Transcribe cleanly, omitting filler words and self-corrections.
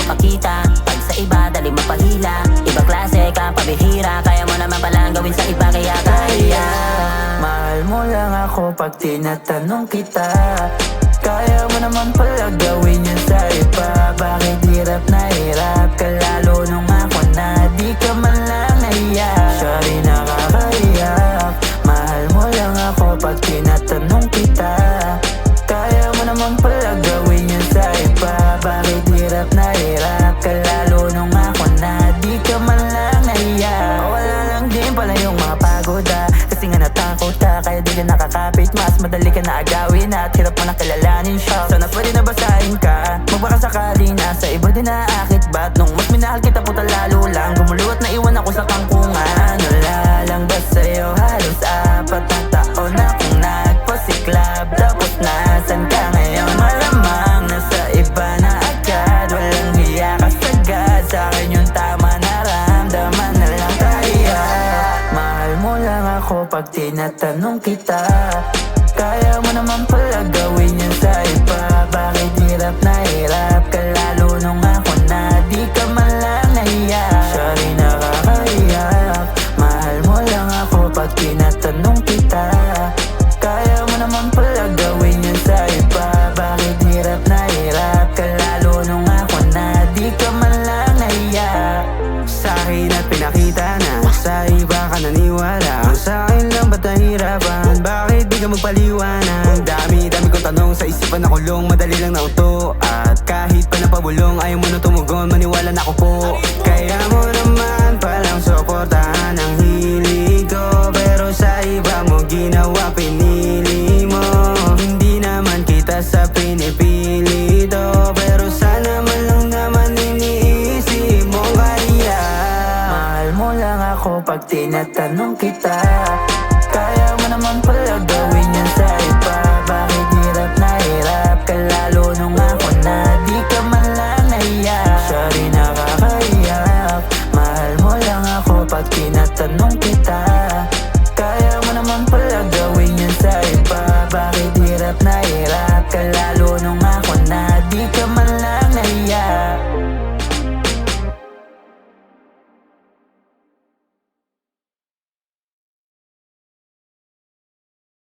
magpakita. Pag sa iba, dali mapahila. Ibang klase ka, pabihira. Kaya mo naman palang gawin sa iba, kaya kaya. Mahal mo lang ako pag tinatanong kita. Kaya mo naman pala gawin yun sa iba. Bakit hirap na hirap ka lalo nung ako na di ka man lang nahiya? Sorry nakakaiyak. Mahal mo lang ako pag tinatanong kita. Kaya mo naman pala gawin yun sa iba. Bakit hirap na hirap ka lalo nung ako na di ka man lang nahiya? Wala lang din pala yung mga pagod kasi nga natakot ka, kaya di ka nakakapit. Mas madali ka na agawin at hirap mo na kilalanin siya. Sana pwede na basahin ka, magbaka sakali na sa iba din naaakit. Ba't nung mas minahal kita puta lalo lang gumulo at naiwan ako sa kangkungan? Ano lang ba sa'yo, halos 4 na taon na akong nagpasiklab. Tapos nasan ka ngayon? Malamang nasa iba na agad. Walang hiya ka sagad, sa'kin yung tama naramdaman na lang kaya. Mahal mo lang ako pag tinatanong kita. Kaya mo naman pala gawin yun sa iba. Bakit hirap na hirap ka lalo nung ako na di ka man lang nahiya? Sorry nakakaiyak. Mahal mo lang ako pag tinatanong kita. Kaya mo naman pala gawin yun sa iba. Bakit hirap na hirap ka lalo nung ako na di ka man lang nahiya? Sa'kin at pinakita na sa iba ka naniwala. Sa'kin lang ba't nahirapan? Bakit di ka magpaliwanag? Dami kong tanong sa isipan na kulong. Madali lang nauto at kahit pa napabulong ayaw mo na tumugon, maniwala na ako po. Kaya mo naman palang suportahan ang hilig ko, pero sa iba mo ginawa pinili mo. Hindi naman kita sa pinipili to, pero sana man lang naman iniisip mo kaya. Mahal mo lang ako pag tinatanong kita.